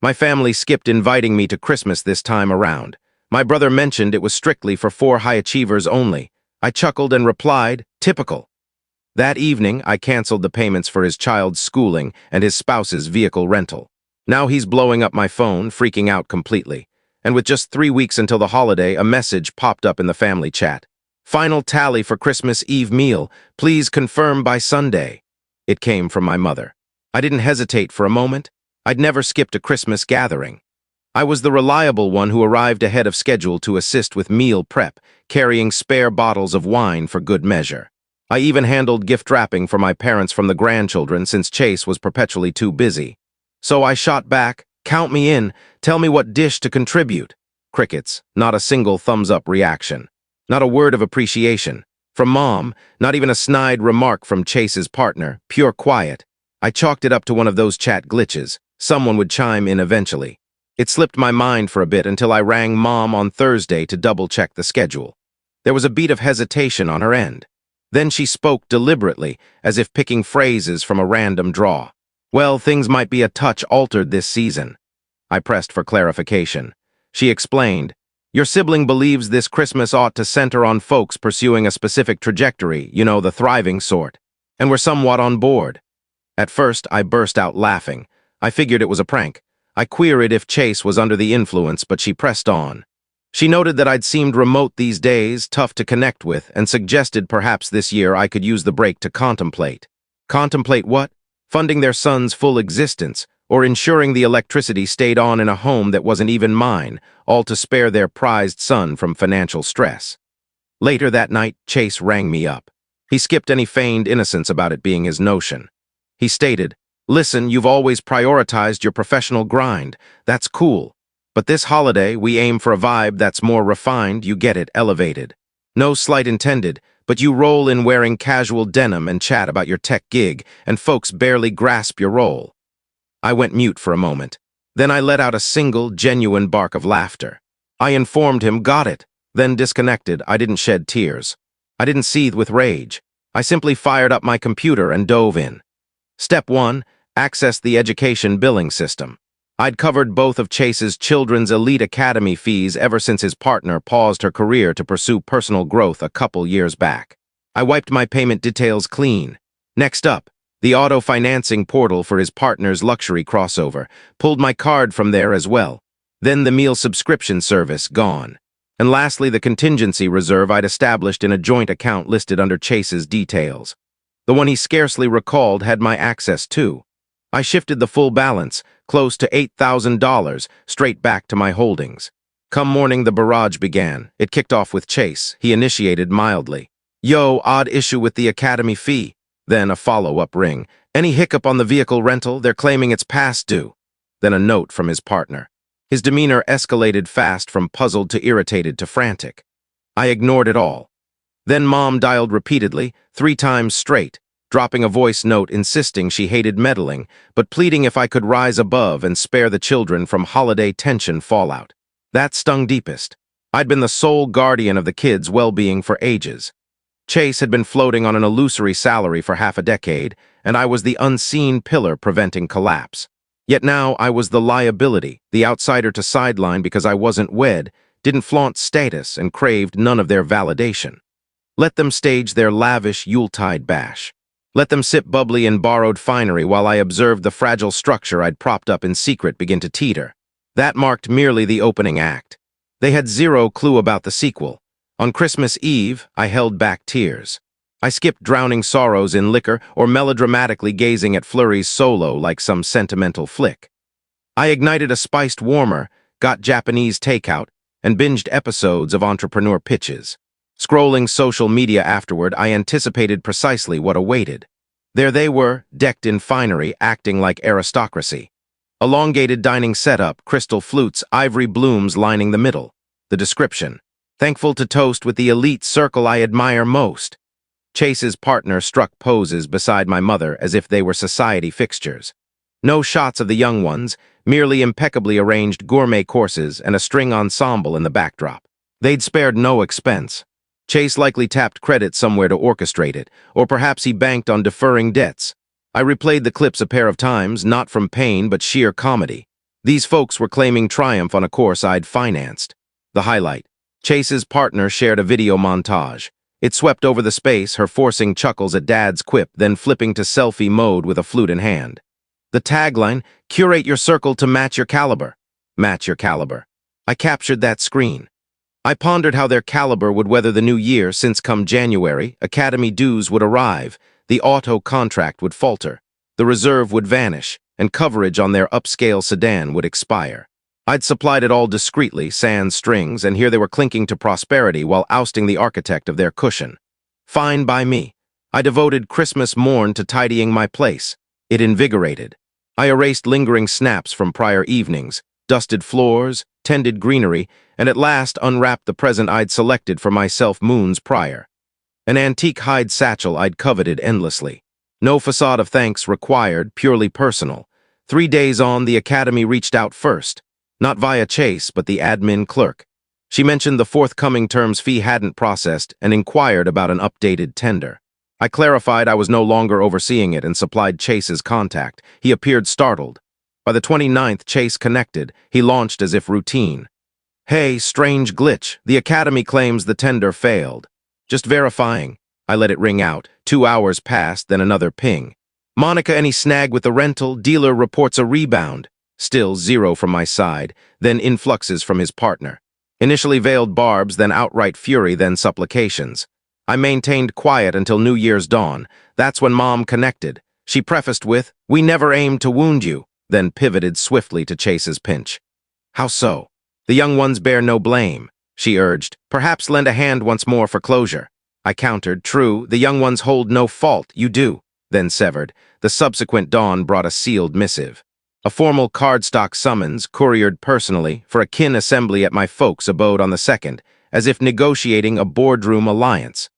My family skipped inviting me to Christmas this time around. My brother mentioned it was strictly for 4 high achievers only. I chuckled and replied, typical. That evening, I canceled the payments for his child's schooling and his spouse's vehicle rental. Now he's blowing up my phone, freaking out completely. And with just 3 weeks until the holiday, a message popped up in the family chat. Final tally for Christmas Eve meal. Please confirm by Sunday. It came from my mother. I didn't hesitate for a moment. I'd never skipped a Christmas gathering. I was the reliable one who arrived ahead of schedule to assist with meal prep, carrying spare bottles of wine for good measure. I even handled gift wrapping for my parents from the grandchildren since Chase was perpetually too busy. So I shot back, count me in, tell me what dish to contribute. Crickets, not a single thumbs-up reaction. Not a word of appreciation. From Mom, not even a snide remark from Chase's partner, pure quiet. I chalked it up to one of those chat glitches. Someone would chime in eventually. It slipped my mind for a bit until I rang Mom on Thursday to double-check the schedule. There was a beat of hesitation on her end. Then she spoke deliberately, as if picking phrases from a random draw. Well, things might be a touch altered this season. I pressed for clarification. She explained, your sibling believes this Christmas ought to center on folks pursuing a specific trajectory, you know, the thriving sort. And we're somewhat on board. At first, I burst out laughing. I figured it was a prank. I queried if Chase was under the influence, but she pressed on. She noted that I'd seemed remote these days, tough to connect with, and suggested perhaps this year I could use the break to contemplate. Contemplate what? Funding their son's full existence, or ensuring the electricity stayed on in a home that wasn't even mine, all to spare their prized son from financial stress. Later that night, Chase rang me up. He skipped any feigned innocence about it being his notion. He stated, listen, you've always prioritized your professional grind. That's cool. But this holiday, we aim for a vibe that's more refined, you get it, elevated. No slight intended, but you roll in wearing casual denim and chat about your tech gig, and folks barely grasp your role. I went mute for a moment. Then I let out a single, genuine bark of laughter. I informed him, got it. Then disconnected, I didn't shed tears. I didn't seethe with rage. I simply fired up my computer and dove in. Step 1, access the education billing system. I'd covered both of Chase's children's elite academy fees ever since his partner paused her career to pursue personal growth a couple years back. I wiped my payment details clean. Next up, the auto-financing portal for his partner's luxury crossover, pulled my card from there as well. Then the meal subscription service, gone. And lastly, the contingency reserve I'd established in a joint account listed under Chase's details. The one he scarcely recalled had my access too. I shifted the full balance, close to $8,000, straight back to my holdings. Come morning, the barrage began. It kicked off with Chase. He initiated mildly. Yo, odd issue with the academy fee. Then a follow-up ring. Any hiccup on the vehicle rental? They're claiming it's past due. Then a note from his partner. His demeanor escalated fast from puzzled to irritated to frantic. I ignored it all. Then Mom dialed repeatedly, 3 times straight, dropping a voice note insisting she hated meddling, but pleading if I could rise above and spare the children from holiday tension fallout. That stung deepest. I'd been the sole guardian of the kids' well-being for ages. Chase had been floating on an illusory salary for half a decade, and I was the unseen pillar preventing collapse. Yet now I was the liability, the outsider to sideline because I wasn't wed, didn't flaunt status, and craved none of their validation. Let them stage their lavish Yuletide bash. Let them sip bubbly in borrowed finery while I observed the fragile structure I'd propped up in secret begin to teeter. That marked merely the opening act. They had zero clue about the sequel. On Christmas Eve, I held back tears. I skipped drowning sorrows in liquor or melodramatically gazing at Flurry's solo like some sentimental flick. I ignited a spiced warmer, got Japanese takeout, and binged episodes of entrepreneur pitches. Scrolling social media afterward, I anticipated precisely what awaited. There they were, decked in finery, acting like aristocracy. Elongated dining setup, crystal flutes, ivory blooms lining the middle. The description. Thankful to toast with the elite circle I admire most. Chase's partner struck poses beside my mother as if they were society fixtures. No shots of the young ones, merely impeccably arranged gourmet courses and a string ensemble in the backdrop. They'd spared no expense. Chase likely tapped credit somewhere to orchestrate it, or perhaps he banked on deferring debts. I replayed the clips a pair of times, not from pain but sheer comedy. These folks were claiming triumph on a course I'd financed. The highlight. Chase's partner shared a video montage. It swept over the space, her forcing chuckles at Dad's quip, then flipping to selfie mode with a flute in hand. The tagline, curate your circle to match your caliber. Match your caliber. I captured that screen. I pondered how their caliber would weather the new year since come January, Academy dues would arrive, the auto contract would falter, the reserve would vanish, and coverage on their upscale sedan would expire. I'd supplied it all discreetly, sans strings, and here they were clinking to prosperity while ousting the architect of their cushion. Fine by me. I devoted Christmas morn to tidying my place. It invigorated. I erased lingering snaps from prior evenings, dusted floors, tended greenery, and at last unwrapped the present I'd selected for myself moons prior. An antique hide satchel I'd coveted endlessly. No facade of thanks required, purely personal. 3 days on, the Academy reached out first. Not via Chase, but the admin clerk. She mentioned the forthcoming term's fee hadn't processed and inquired about an updated tender. I clarified I was no longer overseeing it and supplied Chase's contact. He appeared startled. By the 29th, Chase connected. He launched as if routine. Hey, strange glitch. The Academy claims the tender failed. Just verifying. I let it ring out. 2 hours passed, then another ping. Monica, any snag with the rental? Dealer reports a rebound. Still 0 from my side, then influxes from his partner. Initially veiled barbs, then outright fury, then supplications. I maintained quiet until New Year's dawn. That's when Mom connected. She prefaced with, "We never aimed to wound you," then pivoted swiftly to Chase's pinch. How so? The young ones bear no blame, she urged. Perhaps lend a hand once more for closure. I countered, true, the young ones hold no fault, you do. Then severed. The subsequent dawn brought a sealed missive. A formal cardstock summons, couriered personally, for a kin assembly at my folks' abode on the 2nd, as if negotiating a boardroom alliance.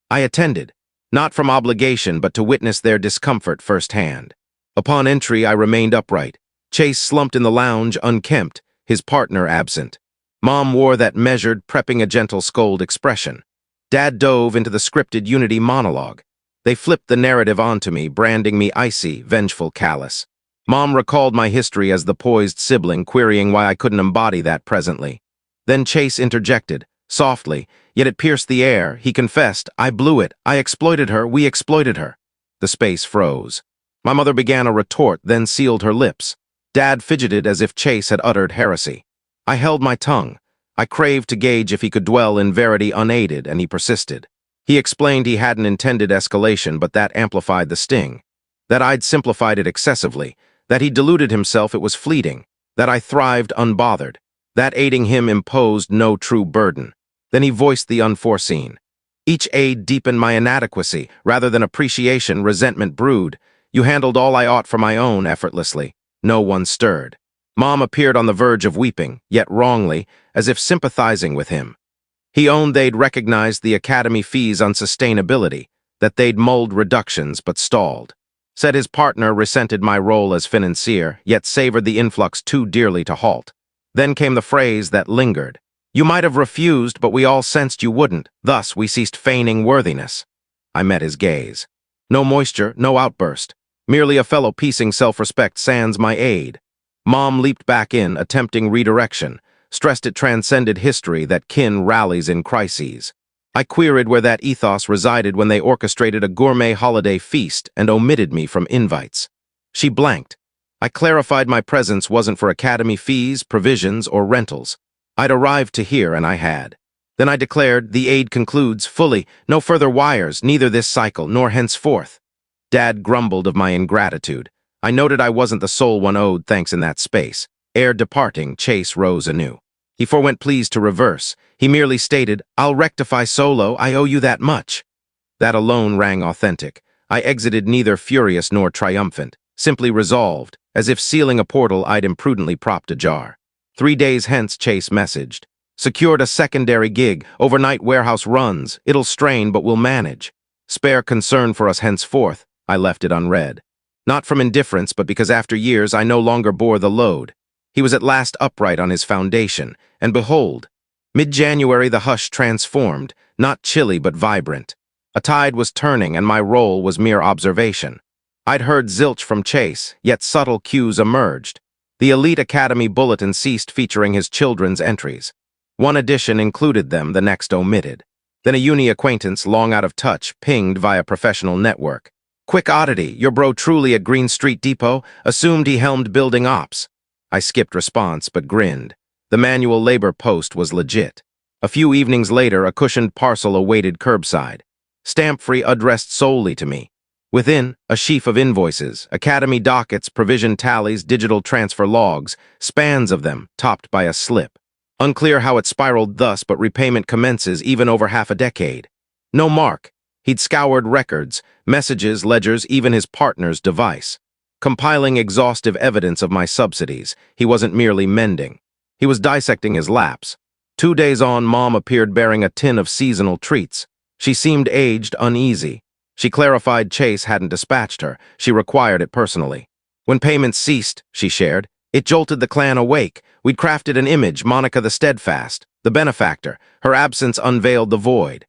I attended, not from obligation but to witness their discomfort firsthand. Upon entry, I remained upright. Chase slumped in the lounge, unkempt, his partner absent. Mom wore that measured, prepping a gentle scold expression. Dad dove into the scripted Unity monologue. They flipped the narrative onto me, branding me icy, vengeful, callous. Mom recalled my history as the poised sibling, querying why I couldn't embody that presently. Then Chase interjected, softly, yet it pierced the air. He confessed, I blew it, I exploited her, we exploited her. The space froze. My mother began a retort, then sealed her lips. Dad fidgeted as if Chase had uttered heresy. I held my tongue. I craved to gauge if he could dwell in verity unaided, and he persisted. He explained he hadn't intended escalation, but that amplified the sting. That I'd simplified it excessively. That he deluded himself, it was fleeting. That I thrived unbothered. That aiding him imposed no true burden. Then he voiced the unforeseen. Each aid deepened my inadequacy. Rather than appreciation, resentment brewed. You handled all I ought for my own effortlessly. No one stirred. Mom appeared on the verge of weeping, yet wrongly, as if sympathizing with him. He owned they'd recognized the Academy fees' unsustainability, that they'd mulled reductions but stalled. Said his partner resented my role as financier, yet savored the influx too dearly to halt. Then came the phrase that lingered. You might have refused, but we all sensed you wouldn't. Thus, we ceased feigning worthiness. I met his gaze. No moisture, no outburst. Merely a fellow piecing self-respect sans my aid. Mom leaped back in, attempting redirection, stressed it transcended history that kin rallies in crises. I queried where that ethos resided when they orchestrated a gourmet holiday feast and omitted me from invites. She blanked. I clarified my presence wasn't for Academy fees, provisions, or rentals. I'd arrived to here, and I had. Then I declared, the aid concludes fully, no further wires, neither this cycle nor henceforth. Dad grumbled of my ingratitude. I noted I wasn't the sole one owed thanks in that space. Ere departing, Chase rose anew. He forewent pleased to reverse. He merely stated, I'll rectify solo, I owe you that much. That alone rang authentic. I exited neither furious nor triumphant, simply resolved, as if sealing a portal I'd imprudently propped ajar. 3 days hence, Chase messaged. Secured a secondary gig, overnight warehouse runs. It'll strain, but we'll manage. Spare concern for us henceforth. I left it unread. Not from indifference, but because after years I no longer bore the load. He was at last upright on his foundation, and behold, mid-January the hush transformed, not chilly but vibrant. A tide was turning, and my role was mere observation. I'd heard zilch from Chase, yet subtle cues emerged. The Elite Academy bulletin ceased featuring his children's entries. One edition included them, the next omitted. Then a uni acquaintance, long out of touch, pinged via professional network. "Quick oddity, your bro truly at Green Street Depot? Assumed he helmed building ops." I skipped response, but grinned. The manual labor post was legit. A few evenings later, a cushioned parcel awaited curbside. Stamp-free, addressed solely to me. Within, a sheaf of invoices, academy dockets, provision tallies, digital transfer logs, spans of them, topped by a slip. Unclear how it spiraled thus, but repayment commences even over half a decade. No mark. He'd scoured records, messages, ledgers, even his partner's device. Compiling exhaustive evidence of my subsidies, he wasn't merely mending. He was dissecting his lapse. 2 days on, Mom appeared bearing a tin of seasonal treats. She seemed aged, uneasy. She clarified Chase hadn't dispatched her. She required it personally. When payments ceased, she shared, it jolted the clan awake. We'd crafted an image, Monica the Steadfast, the benefactor. Her absence unveiled the void.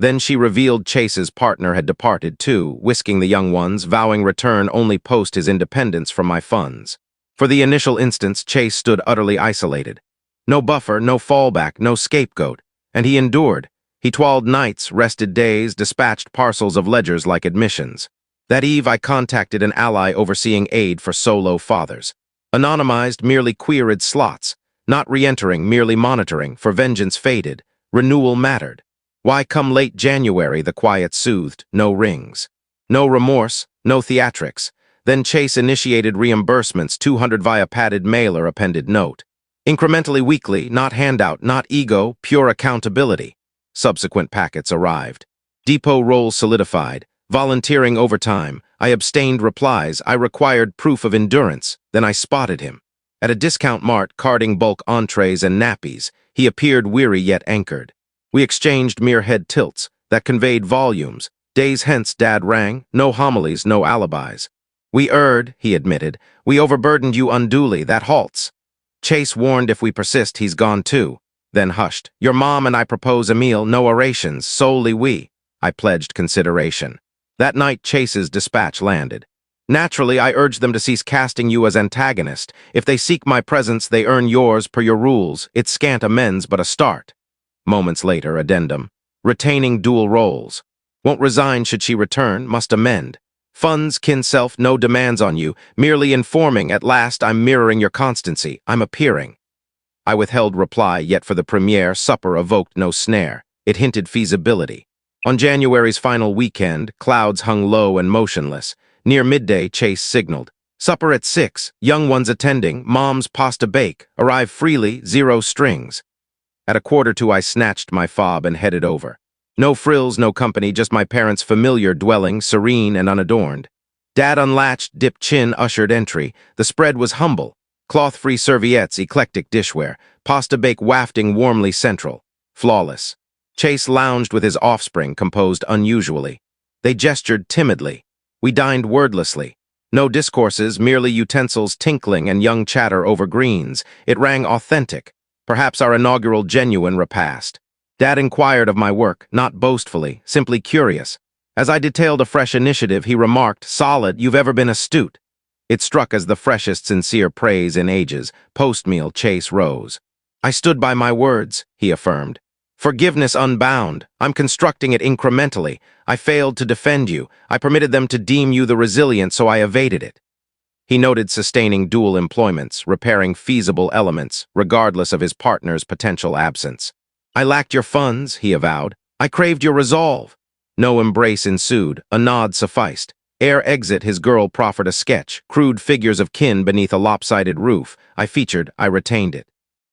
Then she revealed Chase's partner had departed too, whisking the young ones, vowing return only post his independence from my funds. For the initial instance, Chase stood utterly isolated. No buffer, no fallback, no scapegoat. And he endured. He toiled nights, rested days, dispatched parcels of ledgers like admissions. That eve, I contacted an ally overseeing aid for solo fathers. Anonymized, merely queried slots. Not re-entering, merely monitoring, for vengeance faded. Renewal mattered. Why come late January, the quiet soothed, no rings. No remorse, no theatrics. Then Chase initiated reimbursements, 200 via padded mailer appended note. Incrementally weekly, not handout, not ego, pure accountability. Subsequent packets arrived. Depot roles solidified. Volunteering overtime. I abstained replies. I required proof of endurance. Then I spotted him. At a discount mart, carting bulk entrees and nappies, he appeared weary yet anchored. We exchanged mere head tilts that conveyed volumes. Days hence, Dad rang. No homilies, no alibis. "We erred," he admitted. "We overburdened you unduly. That halts." Chase warned if we persist, he's gone too. Then hushed. "Your mom and I propose a meal, no orations, solely we." I pledged consideration. That night, Chase's dispatch landed. Naturally, I urged them to cease casting you as antagonist. If they seek my presence, they earn yours per your rules. It's scant amends, but a start. Moments later, addendum. Retaining dual roles. Won't resign should she return, must amend. Funds, kin self, no demands on you. Merely informing, at last I'm mirroring your constancy. I'm appearing. I withheld reply, yet for the premiere, supper evoked no snare. It hinted feasibility. On January's final weekend, clouds hung low and motionless. Near midday, Chase signaled. "Supper at 6, young ones attending, mom's pasta bake. Arrive freely, 0 strings." At 1:45, I snatched my fob and headed over. No frills, no company, just my parents' familiar dwelling, serene and unadorned. Dad unlatched, dipped chin, ushered entry. The spread was humble. Cloth-free serviettes, eclectic dishware. Pasta bake wafting warmly central. Flawless. Chase lounged with his offspring, composed unusually. They gestured timidly. We dined wordlessly. No discourses, merely utensils tinkling and young chatter over greens. It rang authentic. Perhaps our inaugural genuine repast. Dad inquired of my work, not boastfully, simply curious. As I detailed a fresh initiative, he remarked, "Solid, you've ever been astute." It struck as the freshest sincere praise in ages. Post-meal, Chase rose. "I stood by my words," he affirmed. "Forgiveness unbound. I'm constructing it incrementally. I failed to defend you. I permitted them to deem you the resilient, so I evaded it." He noted sustaining dual employments, repairing feasible elements, regardless of his partner's potential absence. "I lacked your funds," he avowed. "I craved your resolve." No embrace ensued. A nod sufficed. Ere exit, his girl proffered a sketch, crude figures of kin beneath a lopsided roof. I featured, I retained it.